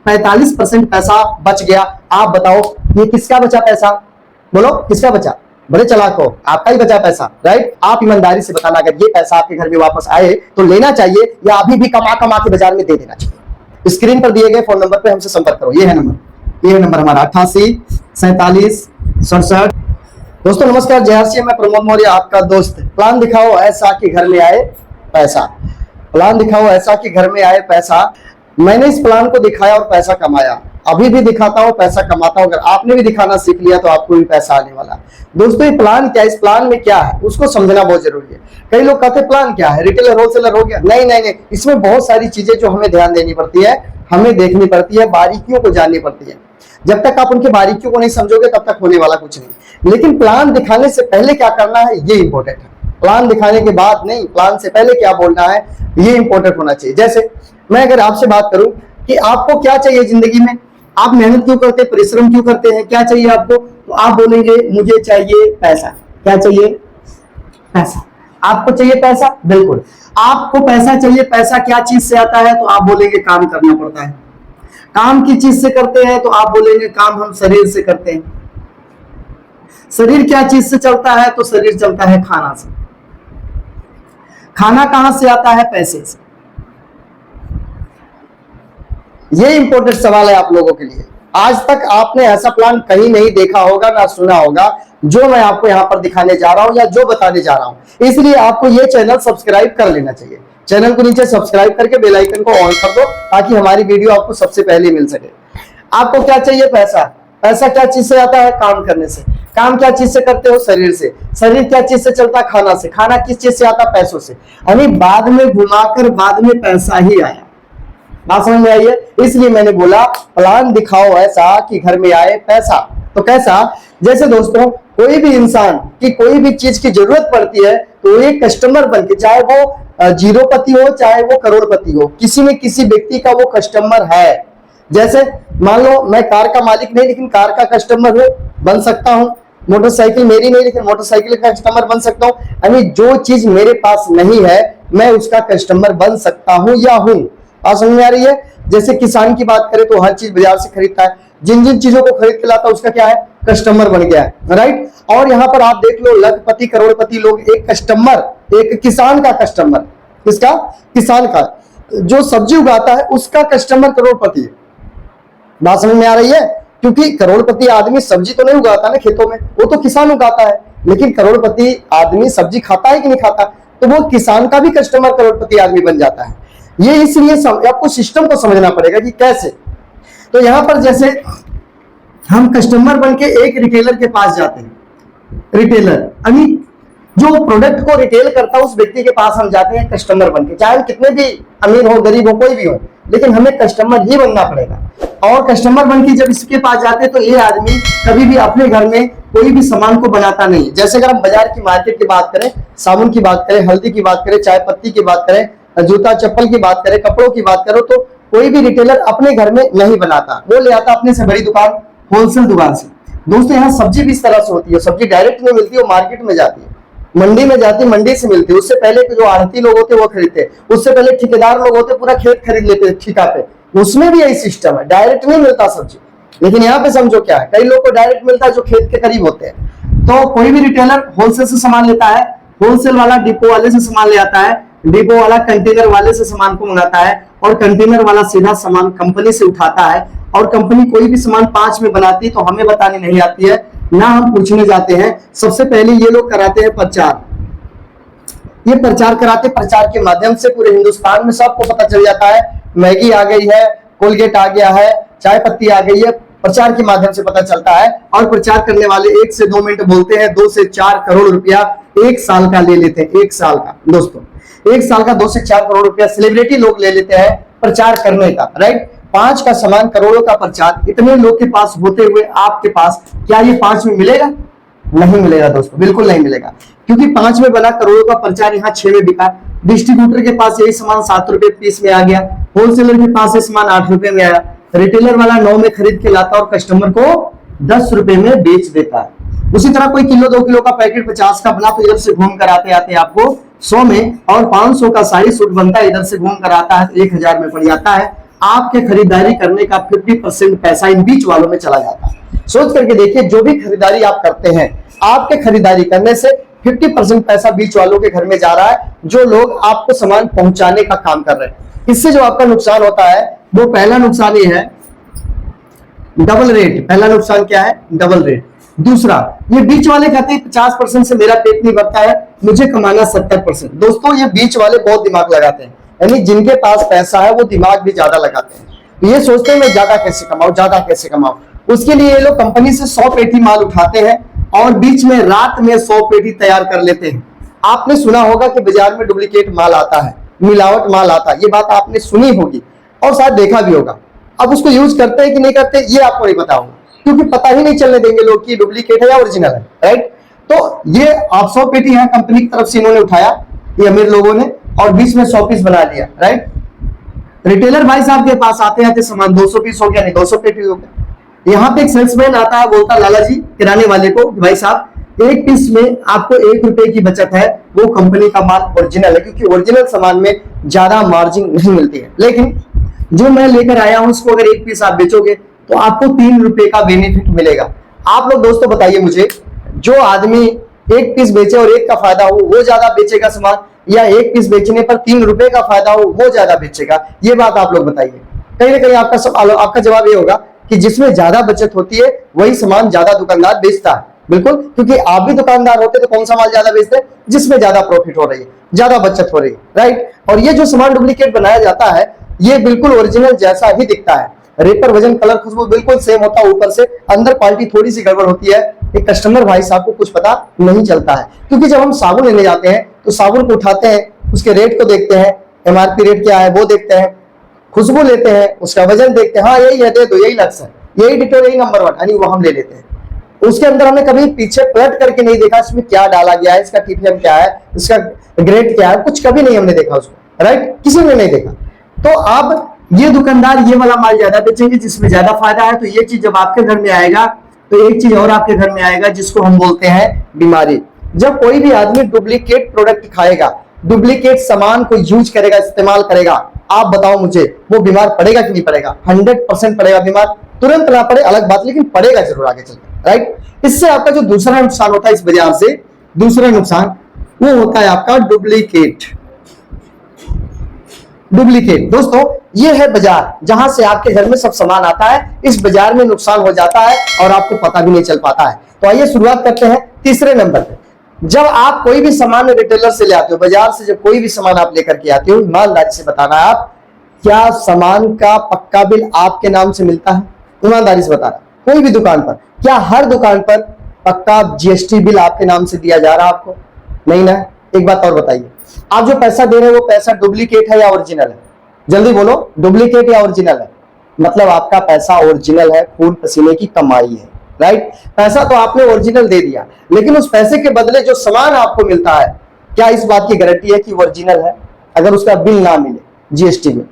45% पैसा बच गया। आप बताओ ये किसका बचा पैसा? बोलो किसका बचा? बड़े चालाक हो, आपका ही बचा पैसा, राइट? आप ईमानदारी से बताना, अगर ये पैसा आपके घर में वापस आए तो लेना चाहिए या अभी भी कमा कमा के बाजार में दे देना चाहिए? स्क्रीन पर दिए गए फोन नंबर पे हमसे संपर्क करो। ये है नंबर, ये है नंबर हमारा 88 47 67। दोस्तों नमस्कार, जय हर्षी, मैं प्रमोद मौर्य आपका दोस्त। प्लान दिखाओ ऐसा कि घर में आए पैसा, प्लान दिखाओ ऐसा कि घर में आए पैसा। मैंने इस प्लान को दिखाया और पैसा कमाया, अभी भी दिखाता हूं, पैसा कमाता हूं। अगर आपने भी दिखाना सीख लिया तो आपको भी पैसा आने वाला। दोस्तों ये प्लान क्या है, इस प्लान में क्या है उसको समझना बहुत जरूरी है। कई लोग कहते हैं प्लान क्या है, रिटेलर होलसेलर हो गया। नहीं नहीं नहीं, इसमें बहुत सारी चीजें जो हमें ध्यान देनी पड़ती है, हमें देखनी पड़ती है, बारीकियों को जाननी पड़ती है। जब तक आप उनकी बारीकियों को नहीं समझोगे तब तक होने वाला कुछ नहीं। लेकिन प्लान दिखाने से पहले क्या करना है ये इंपॉर्टेंट है। प्लान दिखाने के बाद नहीं, प्लान से पहले क्या बोलना है ये इंपॉर्टेंट होना चाहिए। जैसे मैं अगर आपसे बात करूं कि आपको क्या चाहिए जिंदगी में, आप मेहनत क्यों करते हैं, परिश्रम क्यों करते हैं, क्या चाहिए आपको, तो आप बोलेंगे मुझे चाहिए पैसा। क्या चाहिए? पैसा। आपको चाहिए पैसा? बिल्कुल आपको पैसा चाहिए। पैसा क्या चीज से आता है, तो आप बोलेंगे काम करना पड़ता है। काम की चीज से करते हैं, तो आप बोलेंगे काम हम शरीर से करते हैं। शरीर क्या चीज से चलता है, तो शरीर चलता है खाना से। खाना कहां से आता है? पैसे से। ये इंपॉर्टेंट सवाल है आप लोगों के लिए। आज तक आपने ऐसा प्लान कहीं नहीं देखा होगा ना सुना होगा जो मैं आपको यहां पर दिखाने जा रहा हूं या जो बताने जा रहा हूं। इसलिए आपको ये चैनल सब्सक्राइब कर लेना चाहिए। चैनल को नीचे सब्सक्राइब करके बेल आइकन को ऑन कर दो ताकि हमारी वीडियो आपको सबसे पहले मिल सके। आपको क्या चाहिए? पैसा। पैसा क्या चीज से आता है? काम करने से। काम क्या चीज से करते हो? शरीर से। शरीर क्या चीज से चलता है? खाना से। खाना किस चीज से आता? पैसों से। यानी बाद में घुमाकर बाद में पैसा ही आया। बात समझ में आई है? इसलिए मैंने बोला प्लान दिखाओ ऐसा कि घर में आए पैसा। तो कैसा? जैसे दोस्तों कोई भी इंसान की कोई भी चीज की जरूरत पड़ती है तो एक कस्टमर बनके, चाहे वो जीरोपति हो चाहे वो करोड़पति हो, किसी न किसी व्यक्ति का वो कस्टमर है। जैसे मान लो मैं कार का मालिक नहीं लेकिन कार का कस्टमर हो बन सकता हूं। मोटरसाइकिल मेरी नहीं लेकिन मोटरसाइकिल का कस्टमर बन सकता हूं। यानी जो चीज मेरे पास नहीं है मैं उसका कस्टमर बन सकता हूं या हूं। बात समझ में आ रही है? जैसे किसान की बात करें तो हर चीज बाजार से खरीदता है, जिन जिन चीजों को खरीद के लाता है उसका क्या है? कस्टमर बन गया है, राइट? और यहाँ पर आप देख लो लखपति करोड़पति लोग एक कस्टमर, एक किसान का कस्टमर, किसका? किसान का। जो सब्जी उगाता है उसका कस्टमर करोड़पति है। बात समझ में आ रही है? क्योंकि करोड़पति आदमी सब्जी तो नहीं उगाता ना खेतों में, वो तो किसान उगाता है। लेकिन करोड़पति आदमी सब्जी खाता है कि नहीं खाता, तो वो किसान का भी कस्टमर करोड़पति आदमी बन जाता है। ये इसलिए आपको सिस्टम को समझना पड़ेगा कि कैसे। तो यहां पर जैसे हम कस्टमर बनके एक रिटेलर के पास जाते हैं, रिटेलर यानी जो प्रोडक्ट को रिटेल करता है उस व्यक्ति के पास हम जाते हैं कस्टमर बनके। चाहे हम कितने भी अमीर हो गरीब हो कोई भी हो, लेकिन हमें कस्टमर ही बनना पड़ेगा। और कस्टमर बनके जब इसके पास जाते हैं तो ये आदमी कभी भी अपने घर में कोई भी सामान को बनाता नहीं। जैसे अगर हम बाजार की मार्केट की बात करें, साबुन की बात करें, हल्दी की बात करें, चाय पत्ती की बात करें, जूता चप्पल की बात करें, कपड़ों की बात करो, तो कोई भी रिटेलर अपने घर में नहीं बनाता, वो ले आता अपने से बड़ी दुकान, होलसेल दुकान से। दोस्तों यहाँ सब्जी भी इस तरह से होती है, सब्जी डायरेक्ट नहीं मिलती, वो मार्केट में जाती है, मंडी में जाती है, मंडी से मिलती है। उससे पहले जो आढ़ती लोग होते हैं वो खरीदते हैं, उससे पहले ठेकेदार लोग होते हैं पूरा खेत खरीद लेते हैं ठेका पे। उसमें भी यही सिस्टम है, डायरेक्ट नहीं मिलता सब्जी। लेकिन यहाँ पे समझो क्या है, कई लोग को डायरेक्ट मिलता है जो खेत के करीब होते हैं। तो कोई भी रिटेलर होलसेल से सामान लेता है, होलसेल वाला डिपो वाले से सामान ले आता है, डिपो वाला कंटेनर वाले से सामान को मंगाता है, और कंटेनर वाला सीधा सामान कंपनी से उठाता है। और कंपनी कोई भी सामान 5 में बनाती है तो हमें बतानी नहीं आती है ना, हम पूछने जाते हैं। सबसे पहले ये लोग कराते हैं प्रचार, ये प्रचार कराते, प्रचार के माध्यम से पूरे हिंदुस्तान में सबको पता चल जाता है मैगी आ गई है, कोलगेट आ गया है, चाय पत्ती आ गई है। प्रचार के माध्यम से पता चलता है। और प्रचार करने वाले 1 से 2 मिनट बोलते हैं, 2 से 4 करोड़ रुपया 1 साल का ले लेते हैं। 1 साल का दोस्तों, 1 साल का 2 से 4 करोड़ रुपया सेलिब्रिटी लोग ले लेते हैं प्रचार करने का, राइट? 5 का सामान करोड़ों का प्रचार, इतने लोग के पास होते हुए आपके पास क्या ये 5 में मिलेगा? नहीं मिलेगा दोस्तों, बिल्कुल नहीं मिलेगा। क्योंकि 5 में बना करोड़ों का प्रचार यहाँ 6 में बिका। डिस्ट्रीब्यूटर के पास यही सामान 7 रुपए पीस में आ गया, होलसेलर के पास ये सामान 8 रुपए में आया, रिटेलर वाला 9 में खरीद के लाता और कस्टमर को 10 रुपए में बेच देता है। उसी तरह कोई किलो 2 किलो का पैकेट 50 का बना तो इधर से घूम कर आते आते आपको 100 में, और 500 का साड़ी सूट बनता है इधर से घूम कर आता है 1000 में पड़ जाता है। आपके खरीदारी करने का 50% पैसा इन बीच वालों में चला जाता है। सोच करके देखिए, जो भी खरीदारी आप करते हैं, आपके खरीदारी करने से 50% पैसा बीच वालों के घर में जा रहा है, जो लोग आपको सामान पहुंचाने का काम कर रहे हैं। इससे जो आपका नुकसान होता है, वो पहला नुकसान ये है डबल रेट। पहला नुकसान क्या है? Double rate. दूसरा, ये बीच वाले कहते हैं 50% से मेरा पेट नहीं भरता है, मुझे कमाना 70%। दोस्तों, ये बीच वाले बहुत दिमाग लगाते हैं, यानी जिनके पास पैसा है वो दिमाग भी ज्यादा लगाते हैं। ये सोचते हैं मैं ज्यादा कैसे कमाऊं, ज्यादा कैसे कमाऊं। उसके लिए ये लोग कंपनी से 100 पेटी माल उठाते हैं और बीच में रात में 100 पेटी तैयार कर लेते हैं। आपने सुना होगा कि बाजार में डुप्लीकेट माल आता है, मिलावट माल आता है, ये बात आपने सुनी होगी और शायद देखा भी होगा। अब उसको यूज करते हैं कि नहीं करते, ये आपको नहीं पता होगा, क्योंकि पता ही नहीं चलने देंगे लोग कि डुप्लीकेट है या ओरिजिनल है, राइट। तो ये 800 पेटी है कंपनी की तरफ से इन्होंने उठाया, ये अमीर लोगों ने, और बीच में 100 पीस बना लिया, राइट। रिटेलर भाई साहब के पास आते आते सामान 200 पीस हो गया, नहीं 200 पेटी हो गया। यहाँ पे एक सेल्समैन आता है, बोलता लाला जी किराने वाले को, भाई साहब एक पीस में आपको 1 रुपए की बचत है, वो कंपनी का माल ओरिजिनल है, क्योंकि ओरिजिनल सामान में ज्यादा मार्जिन नहीं मिलती है। लेकिन जो मैं लेकर आया हूं उसको अगर 1 पीस आप बेचोगे तो आपको 3 रुपए का बेनिफिट मिलेगा। आप लोग दोस्तों बताइए मुझे, जो आदमी 1 पीस बेचे और 1 का फायदा हो वो ज्यादा बेचेगा सामान, या 1 पीस बेचने पर 3 रुपए का फायदा हो वो ज्यादा बेचेगा? ये बात आप लोग बताइए। कहीं ना कहीं आपका सवाल, आपका जवाब ये होगा कि जिसमें ज्यादा बचत होती है वही सामान ज्यादा दुकानदार बेचता है। बिल्कुल, क्योंकि आप भी दुकानदार होते तो कौन सा माल ज्यादा बेचते हैं? जिसमें ज्यादा प्रॉफिट हो रही है, ज्यादा बचत हो रही है, राइट। और ये जो सामान डुप्लीकेट बनाया जाता है, ये बिल्कुल ओरिजिनल जैसा ही दिखता है, रेपर, वजन, कलर, खुशबू बिल्कुल सेम होता है, ऊपर से अंदर क्वालिटी थोड़ी सी गड़बड़ होती है। एक कस्टमर भाई साहब को कुछ पता नहीं चलता है, क्योंकि जब हम साबुन लेने जाते हैं तो साबुन को उठाते हैं, उसके रेट को देखते हैं, एमआरपी रेट क्या है वो देखते हैं, खुशबू लेते हैं, उसका वजन देखते हैं, हाँ यही है, दे दो, यही लक्ष्य है, यही डिटेल, यही नंबर 1, यानी वो हम ले लेते हैं। उसके अंदर हमने कभी पीछे पलट करके नहीं देखा इसमें क्या डाला गया है, इसका टीपीएम क्या है, इसका ग्रेड क्या है, कुछ कभी नहीं हमने देखा उसको, राइट, किसी ने नहीं देखा। तो अब ये दुकानदार ये वाला माल ज्यादा बेचेंगे जिसमें ज्यादा फायदा है। तो ये चीज जब आपके घर में आएगा तो एक चीज और आपके घर में आएगा जिसको हम बोलते हैं बीमारी। जब कोई भी आदमी डुप्लीकेट प्रोडक्ट खाएगा, डुप्लीकेट सामान को यूज करेगा, इस्तेमाल करेगा, आप बताओ मुझे वो बीमार पड़ेगा कि नहीं पड़ेगा? 100% पड़ेगा बीमार। तुरंत ना पड़े अलग बात, लेकिन पड़ेगा जरूर आगे चलकर, राइट। इससे आपका जो दूसरा नुकसान होता है इस बाजार से, दूसरा नुकसान वो होता है आपका डुप्लीकेट। डुप्लीकेट दोस्तों, ये है बाजार जहां से आपके घर में सब सामान आता है। इस बाजार में नुकसान हो जाता है और आपको पता भी नहीं चल पाता है। तो आइए शुरुआत करते हैं तीसरे नंबर पे। जब आप कोई भी सामान रिटेलर से ले आते हो, बाजार से जब कोई भी सामान आप लेकर के आते हो, ईमानदारी से बताना है आप, क्या सामान का पक्का बिल आपके नाम से मिलता है? ईमानदारी से बताना, कोई भी दुकान पर, क्या हर दुकान पर पक्का जीएसटी बिल आपके नाम से दिया जा रहा है आपको? नहीं ना। एक बात और बताइए, आप जो पैसा दे रहे हो वो पैसा डुप्लीकेट है या ओरिजिनल है? जल्दी बोलो, डुप्लीकेट या ओरिजिनल है? मतलब आपका पैसा ओरिजिनल है, खून पसीने की कमाई है, राइट। पैसा तो आपने ओरिजिनल दे दिया, लेकिन उस पैसे के बदले जो सामान आपको मिलता है, क्या इस बात की गारंटी है कि ओरिजिनल है अगर उसका बिल ना मिले, जीएसटी में?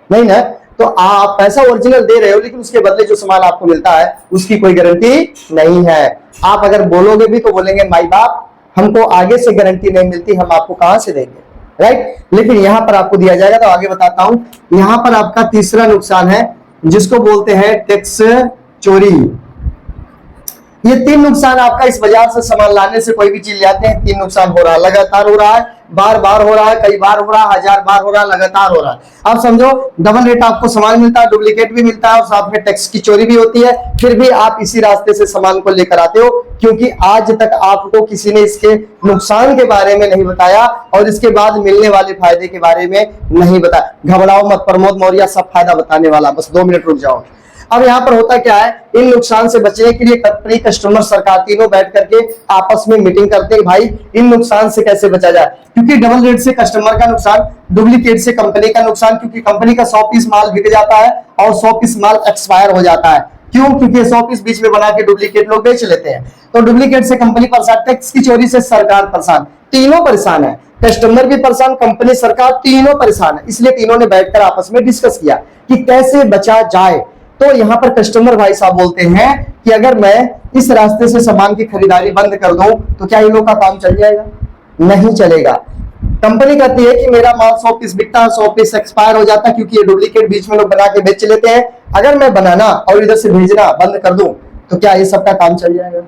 नहीं ना। तो आप पैसा ओरिजिनल दे रहे हो, लेकिन उसके बदले जो सामान आपको मिलता है उसकी कोई गारंटी नहीं है। आप अगर बोलोगे भी तो बोलेंगे माई बाप हमको आगे से गारंटी नहीं मिलती, हम आपको कहां से देंगे, राइट। लेकिन यहां पर आपको दिया जाएगा। तो आगे बताता हूं, यहां पर आपका तीसरा नुकसान है जिसको बोलते हैं टैक्स चोरी। ये 3 नुकसान आपका इस बाजार से सामान लाने से, कोई भी चीज लाते हैं, 3 नुकसान हो रहा है, लगातार हो रहा है, बार बार हो रहा है, कई बार हो रहा है, 1000 बार हो रहा है, लगातार हो रहा है। आप समझो डबल रेट आपको सामान मिलता है, डुप्लीकेट भी मिलता है और साथ में टैक्स की चोरी भी होती है, फिर भी आप इसी रास्ते से सामान को लेकर आते हो, क्योंकि आज तक आपको किसी ने इसके नुकसान के बारे में नहीं बताया और इसके बाद मिलने वाले फायदे के बारे में नहीं बताया। घबराओ मत, प्रमोद मौर्य सब फायदा बताने वाला, बस 2 मिनट रुक जाओ। अब यहाँ पर होता क्या है, इन नुकसान से बचने के लिए कंपनी, कस्टमर, सरकार तीनों बैठ करके आपस में मीटिंग करते हैं, भाई इन नुकसान से कैसे बचा जाए। क्योंकि डबल रेट से कस्टमर का नुकसान, डुप्लीकेट से कंपनी का नुकसान, क्योंकि कंपनी का 100 पीस माल बिक जाता है और 100 पीस माल एक्सपायर हो जाता है। क्यों? क्योंकि 100 पीस बीच में बना के डुप्लीकेट लोग बेच लेते हैं। तो डुप्लीकेट से कंपनी परेशान, टैक्स की चोरी से सरकार परेशान, तीनों परेशान है, कस्टमर भी परेशान, कंपनी, सरकार, तीनों परेशान है। इसलिए तीनों ने बैठकर आपस में डिस्कस किया कि कैसे बचा जाए। तो यहाँ पर कस्टमर भाई साहब बोलते हैं कि अगर मैं इस रास्ते से सामान की खरीदारी बंद कर दूं तो क्या इन लोगों का काम चल जाएगा? नहीं चलेगा। कंपनी कहती है कि मेरा माल 100 पीस बिकता है, 100 पीस एक्सपायर हो जाता है क्योंकि ये डुप्लीकेट बीच में लोग बना के बेच लेते हैं। अगर मैं बनाना और इधर से भेजना बंद कर दूं तो क्या ये सबका काम चल जाएगा?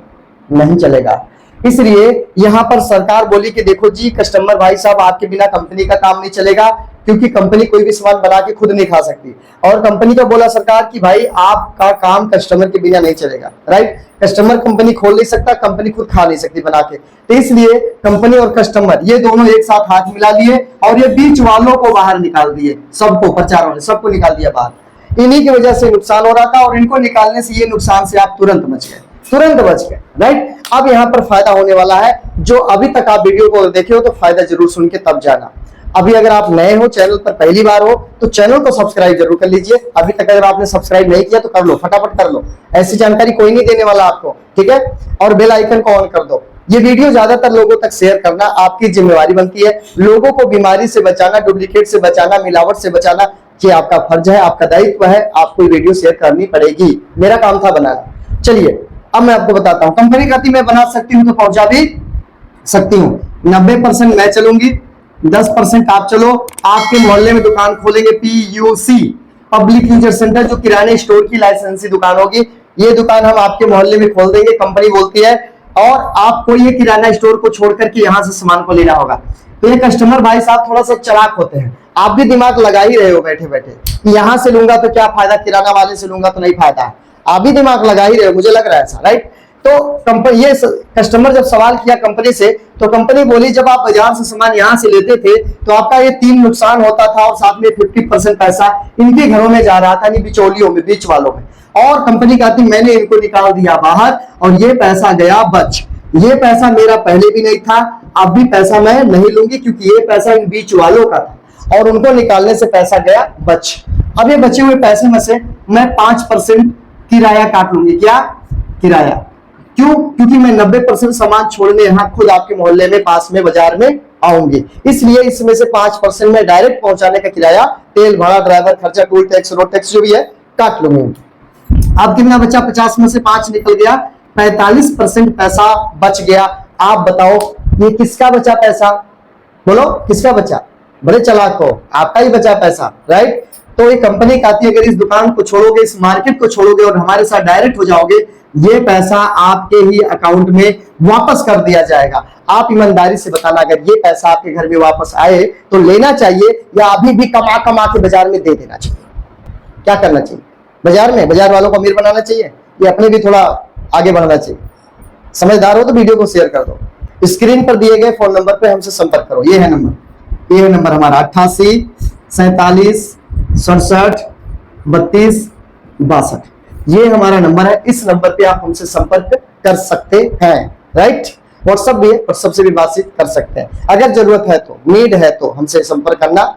नहीं चलेगा। इसलिए यहां पर सरकार बोली कि देखो जी कस्टमर भाई साहब, आपके बिना कंपनी का काम नहीं चलेगा, क्योंकि कंपनी कोई भी सामान बना के खुद नहीं खा सकती। और कंपनी का बोला सरकार कि भाई आपका काम कस्टमर के बिना नहीं चलेगा, राइट। कस्टमर कंपनी खोल नहीं सकता, कंपनी खुद खा नहीं सकती बना के। तो इसलिए कंपनी और कस्टमर ये दोनों एक साथ हाथ मिला लिए और ये बीच वालों को बाहर निकाल दिए, सबको, प्रचार वाले सबको निकाल दिया बाहर। इन्हीं की वजह से नुकसान हो रहा था और इनको निकालने से ये नुकसान से आप तुरंत बच गए, तुरंत बच गए, राइट। अब यहाँ पर फायदा होने वाला है। जो अभी तक आप वीडियो को देखे हो तो फायदा जरूर सुन के तब जाना। अभी अगर आप नए हो, चैनल पर पहली बार हो, तो चैनल को सब्सक्राइब जरूर कर लीजिए। अभी तक अगर आपने सब्सक्राइब नहीं किया तो कर लो, फटाफट कर लो, ऐसी जानकारी कोई नहीं देने वाला आपको, ठीक है। और बेल आइकन को ऑन कर दो। ये वीडियो ज्यादातर लोगों तक शेयर करना आपकी जिम्मेवारी बनती है। लोगों को बीमारी से बचाना, डुप्लीकेट से बचाना, मिलावट से बचाना, ये आपका फर्ज है, आपका दायित्व है। आपको वीडियो शेयर करनी पड़ेगी। मेरा काम था बनाना। चलिए अब मैं आपको बताता हूं। कंपनी कहती मैं बना सकती हूं तो पहुंचा भी सकती हूं। 90% मैं चलूंगी, 10% आप चलो। आपके मोहल्ले में दुकान खोलेंगे, PUC, पब्लिक यूजर सेंटर, जो किराने स्टोर की लाइसेंसी दुकान होगी। ये दुकान हम आपके मोहल्ले में खोल देंगे, कंपनी बोलती है। और आपको ये किराना स्टोर को छोड़ करके यहां से सामान को लेना होगा। तो ये कस्टमर भाई साहब थोड़ा सा चालाक होते हैं। आप भी दिमाग लगा ही रहे हो बैठे बैठे, यहां से लूंगा तो क्या फायदा, किराना वाले से लूंगा तो नहीं फायदा है। आप भी दिमाग लगा ही रहे हो, मुझे लग रहा है ऐसा, राइट। तो कंपनी, ये कस्टमर जब सवाल किया कंपनी से, तो कंपनी बोली जब आप बाजार से सामान यहां से लेते थे तो आपका ये 3 नुकसान होता था और साथ में 50% पैसा इनके घरों में जा रहा था, नहीं बिचौलियों में, बीच वालों में। और कंपनी कहती मैंने इनको निकाल दिया बाहर और ये पैसा गया बच। ये पैसा मेरा पहले भी नहीं था, अब भी पैसा मैं नहीं लूंगी क्योंकि ये पैसा इन बीच वालों का था और उनको निकालने से पैसा गया बच। अब ये बचे हुए पैसे में से मैं 5% किराया काट लूंगी। क्या? किराया। क्यों? क्योंकि मैं 90% सामान छोड़ने यहाँ खुद आपके मोहल्ले में, पास में, बाजार में आऊंगी। इसलिए इसमें से 5% में डायरेक्ट पहुंचाने का किराया, तेल भाड़ा, ड्राइवर खर्चा, टोल टैक्स, रोड टैक्स जो भी है काट लूंगी। अब कितना बचा? 50 में से 5 निकल गया, 45% पैसा बच गया। आप बताओ ये किसका बचा पैसा? बोलो किसका बचा? बड़े चालाक हो, आपका ही बचा पैसा, राइट। तो ये कंपनी कहती है अगर इस दुकान को छोड़ोगे, इस मार्केट को छोड़ोगे और हमारे साथ डायरेक्ट हो जाओगे, ये पैसा आपके ही अकाउंट में वापस कर दिया जाएगा। आप ईमानदारी से बताना, अगर ये पैसा आपके घर में वापस आए तो लेना चाहिए या अभी भी कमा कमा के बाजार में दे देना चाहिए? क्या करना चाहिए? बाजार में बाजार वालों को अमीर बनाना चाहिए या अपने भी थोड़ा आगे बढ़ना चाहिए? समझदार हो तो वीडियो को शेयर कर दो। स्क्रीन पर दिए गए फोन नंबर पर हमसे संपर्क करो। ये है नंबर, ये है नंबर हमारा 88 47 67 32 62। ये हमारा नंबर है। इस नंबर पे आप हमसे संपर्क कर सकते हैं, राइट। व्हाट्सएप भी है, व्हाट्सएप से भी बातचीत कर सकते हैं। अगर जरूरत है तो, नीड है तो हमसे संपर्क करना,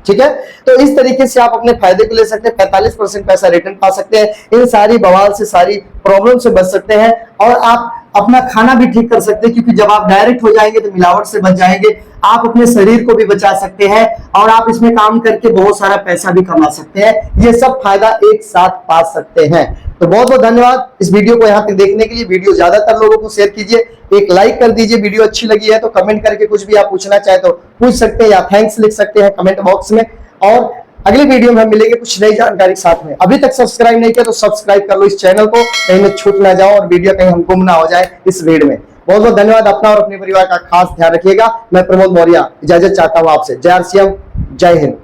ठीक है। तो इस तरीके से आप अपने फायदे को ले सकते हैं। 45% पैसा रिटर्न पा सकते हैं। इन सारी बवाल से, सारी प्रॉब्लम से बच सकते हैं और आप अपना खाना भी ठीक कर सकते हैं, क्योंकि जब आप डायरेक्ट हो जाएंगे तो मिलावट से बच जाएंगे। आप अपने शरीर को भी बचा सकते हैं और आप इसमें काम करके बहुत सारा पैसा भी कमा सकते हैं। ये सब फायदा एक साथ पा सकते हैं। तो बहुत बहुत धन्यवाद इस वीडियो को यहाँ तक देखने के लिए। वीडियो ज्यादातर लोगों को शेयर कीजिए, एक लाइक कर दीजिए। वीडियो अच्छी लगी है तो कमेंट करके कुछ भी आप पूछना चाहे तो पूछ सकते हैं या थैंक्स लिख सकते हैं कमेंट बॉक्स में। और अगली वीडियो में हम मिलेंगे कुछ नई जानकारी के साथ में। अभी तक सब्सक्राइब नहीं किया तो सब्सक्राइब कर लो इस चैनल को, कहीं में छूट ना जाओ और वीडियो कहीं हम गुम ना हो जाए इस भीड़ में। बहुत बहुत धन्यवाद। अपना और अपने परिवार का खास ध्यान रखिएगा। मैं प्रमोद मौर्य इजाजत चाहता हूं आपसे। जय श्री राम, जय हिंद।